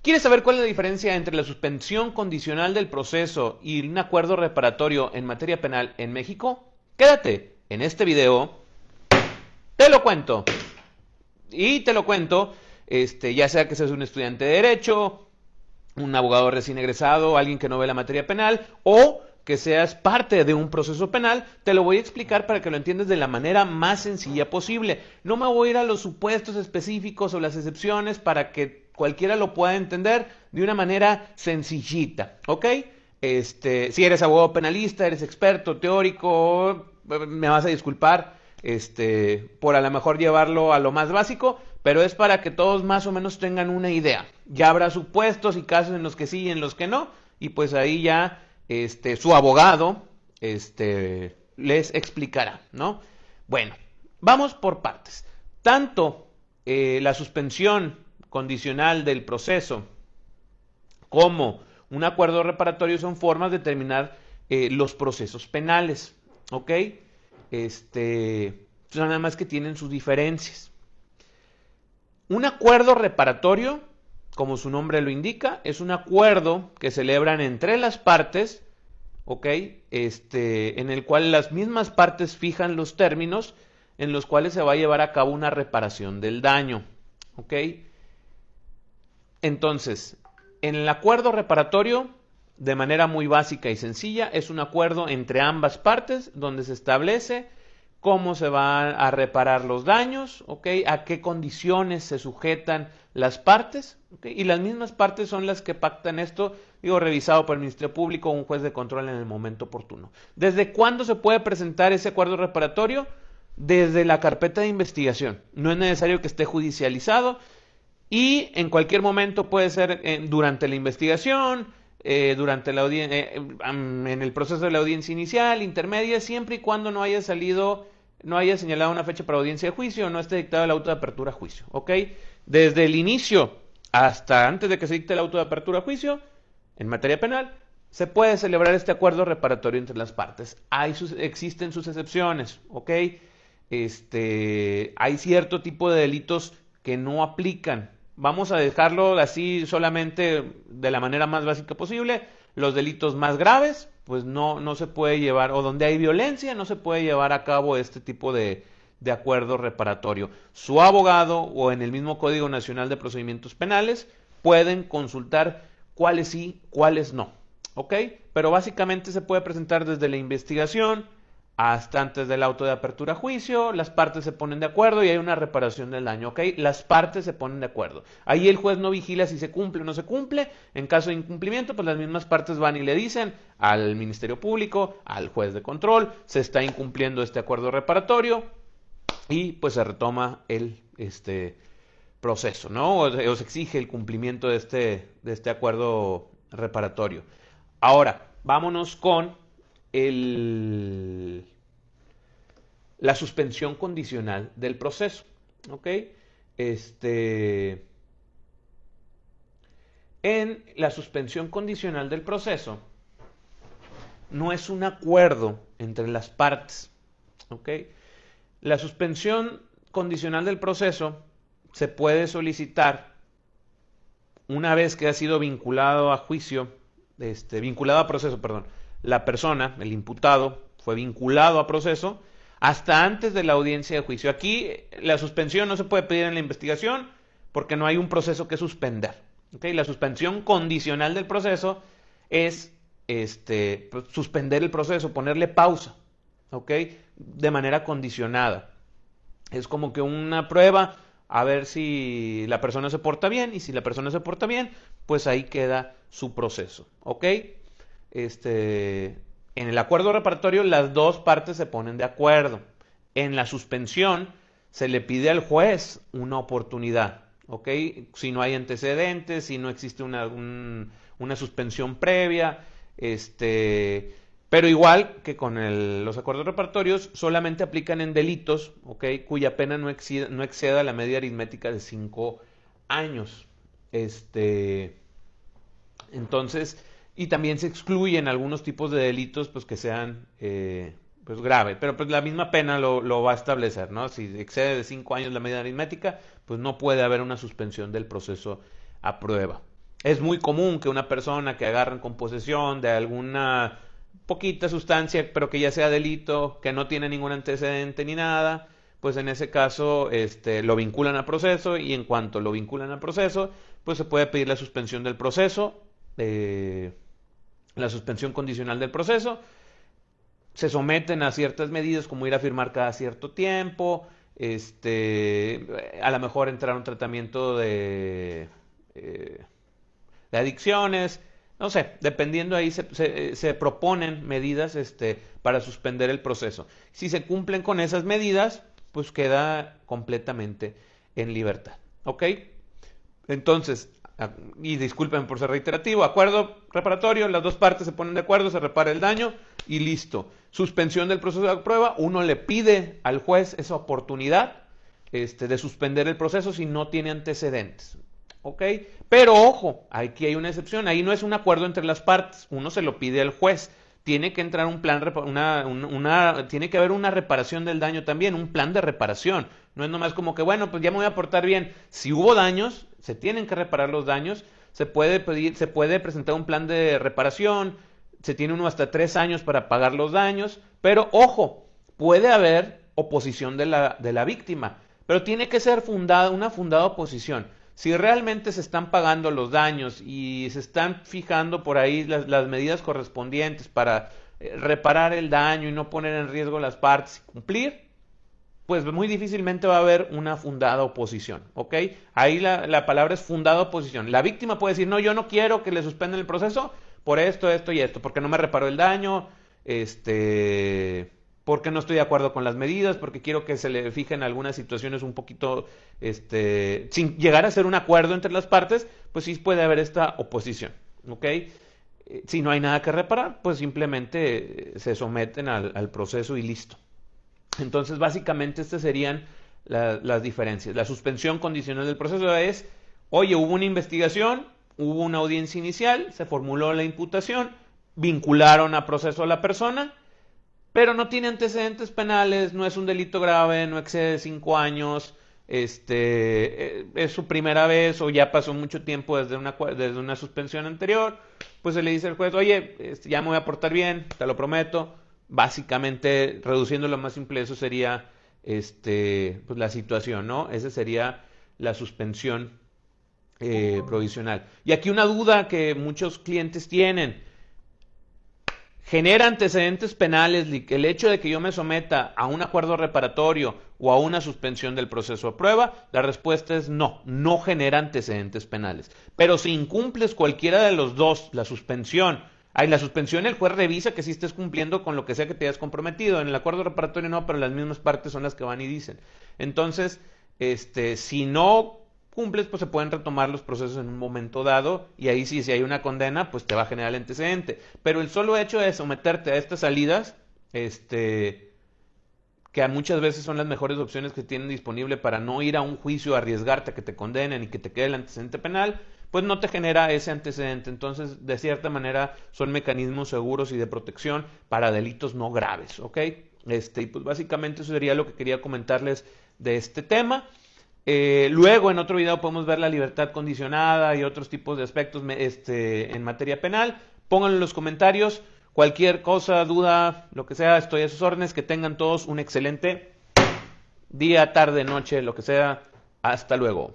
¿Quieres saber cuál es la diferencia entre la suspensión condicional del proceso y un acuerdo reparatorio en materia penal en México? Quédate en este video, te lo cuento. Y te lo cuento, ya sea que seas un estudiante de Derecho, un abogado recién egresado, alguien que no ve la materia penal, o que seas parte de un proceso penal, te lo voy a explicar para que lo entiendas de la manera más sencilla posible. No me voy a ir a los supuestos específicos o las excepciones para que cualquiera lo pueda entender de una manera sencillita, ¿ok? Si eres abogado penalista, eres experto, teórico, me vas a disculpar, por a lo mejor llevarlo a lo más básico, pero es para que todos más o menos tengan una idea. Ya habrá supuestos y casos en los que sí y en los que no, y pues ahí ya su abogado les explicará, ¿no? Bueno, vamos por partes. Tanto la suspensión condicional del proceso como un acuerdo reparatorio son formas de terminar los procesos penales, ¿ok? Nada más que tienen sus diferencias. Un acuerdo reparatorio, como su nombre lo indica, es un acuerdo que celebran entre las partes, ¿ok? En el cual las mismas partes fijan los términos en los cuales se va a llevar a cabo una reparación del daño, ¿ok? Entonces, en el acuerdo reparatorio, de manera muy básica y sencilla, es un acuerdo entre ambas partes donde se establece cómo se van a reparar los daños, ¿ok? A qué condiciones se sujetan las partes, ¿ok? Y las mismas partes son las que pactan esto, digo, revisado por el Ministerio Público o un juez de control en el momento oportuno. ¿Desde cuándo se puede presentar ese acuerdo reparatorio? Desde la carpeta de investigación. No es necesario que esté judicializado y en cualquier momento puede ser durante la investigación, durante la en el proceso de la audiencia inicial, intermedia, siempre y cuando no haya señalado una fecha para audiencia de juicio o no esté dictado el auto de apertura a juicio, ¿ok? Desde el inicio hasta antes de que se dicte el auto de apertura a juicio, en materia penal, se puede celebrar este acuerdo reparatorio entre las partes. Existen sus excepciones, ¿ok? Hay cierto tipo de delitos que no aplican. Vamos a dejarlo así solamente de la manera más básica posible. Los delitos más graves, pues no se puede llevar, o donde hay violencia, no se puede llevar a cabo este tipo de acuerdo reparatorio. Su abogado o en el mismo Código Nacional de Procedimientos Penales pueden consultar cuáles sí, cuáles no. ¿Ok? Pero básicamente se puede presentar desde la investigación hasta antes del auto de apertura a juicio, las partes se ponen de acuerdo y hay una reparación del daño, ¿ok? Las partes se ponen de acuerdo. Ahí el juez no vigila si se cumple o no se cumple. En caso de incumplimiento, pues las mismas partes van y le dicen al Ministerio Público, al juez de control, se está incumpliendo este acuerdo reparatorio y pues se retoma el proceso, ¿no? O se exige el cumplimiento de este acuerdo reparatorio. Ahora, vámonos con la suspensión condicional del proceso, ¿ok? En la suspensión condicional del proceso no es un acuerdo entre las partes, ¿ok? La suspensión condicional del proceso se puede solicitar una vez que ha sido vinculado a juicio, vinculado a proceso, perdón. La persona, el imputado, fue vinculado a proceso hasta antes de la audiencia de juicio. Aquí la suspensión no se puede pedir en la investigación porque no hay un proceso que suspender. ¿Okay? La suspensión condicional del proceso es suspender el proceso, ponerle pausa, ¿okay? De manera condicionada. Es como que una prueba a ver si la persona se porta bien y si la persona se porta bien, pues ahí queda su proceso, ¿ok? En el acuerdo reparatorio las dos partes se ponen de acuerdo. En la suspensión se le pide al juez una oportunidad, ¿ok? Si no hay antecedentes, si no existe una suspensión previa, pero igual que con los acuerdos reparatorios, solamente aplican en delitos, ¿ok? Cuya pena no exceda la media aritmética de 5 años. Entonces, y también se excluyen algunos tipos de delitos pues que sean pues grave, pero pues la misma pena lo va a establecer, ¿no? Si excede de 5 años la media aritmética, pues no puede haber una suspensión del proceso a prueba. Es muy común que una persona que agarran con posesión de alguna poquita sustancia, pero que ya sea delito, que no tiene ningún antecedente ni nada, pues en ese caso lo vinculan a proceso y en cuanto lo vinculan a proceso, pues se puede pedir la suspensión del proceso, la suspensión condicional del proceso. Se someten a ciertas medidas como ir a firmar cada cierto tiempo, a lo mejor entrar a un tratamiento de adicciones, no sé, dependiendo ahí se proponen medidas para suspender el proceso. Si se cumplen con esas medidas, pues queda completamente en libertad. ¿Ok? Entonces, y disculpen por ser reiterativo, acuerdo reparatorio, las dos partes se ponen de acuerdo, se repara el daño y listo. Suspensión del proceso de prueba, uno le pide al juez esa oportunidad de suspender el proceso si no tiene antecedentes. ¿Ok? Pero ojo, aquí hay una excepción, ahí no es un acuerdo entre las partes, uno se lo pide al juez. Tiene que entrar un plan, tiene que haber una reparación del daño también, un plan de reparación. No es nomás como que, bueno, pues ya me voy a portar bien. Si hubo daños, se tienen que reparar los daños, se puede pedir, se puede presentar un plan de reparación, se tiene uno hasta 3 años para pagar los daños, pero ojo, puede haber oposición de la víctima, pero tiene que ser una fundada oposición. Si realmente se están pagando los daños y se están fijando por ahí las medidas correspondientes para reparar el daño y no poner en riesgo las partes y cumplir, pues muy difícilmente va a haber una fundada oposición, ¿ok? Ahí la palabra es fundada oposición. La víctima puede decir, no, yo no quiero que le suspendan el proceso por esto, esto y esto, porque no me reparó el daño, porque no estoy de acuerdo con las medidas, porque quiero que se le fijen algunas situaciones un poquito, sin llegar a ser un acuerdo entre las partes, pues sí puede haber esta oposición, ¿ok? Si no hay nada que reparar, pues simplemente se someten al proceso y listo. Entonces, básicamente, estas serían las diferencias. La suspensión condicional del proceso es, oye, hubo una investigación, hubo una audiencia inicial, se formuló la imputación, vincularon a proceso a la persona, pero no tiene antecedentes penales, no es un delito grave, no excede 5 años, es su primera vez o ya pasó mucho tiempo desde una suspensión anterior, pues se le dice al juez, oye, ya me voy a portar bien, te lo prometo. Básicamente, reduciendo lo más simple, eso sería pues la situación, ¿no? Esa sería la suspensión provisional. Y aquí una duda que muchos clientes tienen. ¿Genera antecedentes penales el hecho de que yo me someta a un acuerdo reparatorio o a una suspensión del proceso de prueba? La respuesta es no, no genera antecedentes penales. Pero si incumples cualquiera de los dos, la suspensión el juez revisa que sí estés cumpliendo con lo que sea que te hayas comprometido. En el acuerdo reparatorio no, pero las mismas partes son las que van y dicen. Entonces, si no cumples, pues se pueden retomar los procesos en un momento dado y ahí sí, si hay una condena, pues te va a generar el antecedente. Pero el solo hecho de someterte a estas salidas, que muchas veces son las mejores opciones que tienen disponible para no ir a un juicio, arriesgarte a que te condenen y que te quede el antecedente penal, pues no te genera ese antecedente. Entonces, de cierta manera, son mecanismos seguros y de protección para delitos no graves, ¿ok? Y pues básicamente eso sería lo que quería comentarles de este tema. Luego, en otro video podemos ver la libertad condicionada y otros tipos de aspectos en materia penal. Pónganlo en los comentarios. Cualquier cosa, duda, lo que sea, estoy a sus órdenes. Que tengan todos un excelente día, tarde, noche, lo que sea. Hasta luego.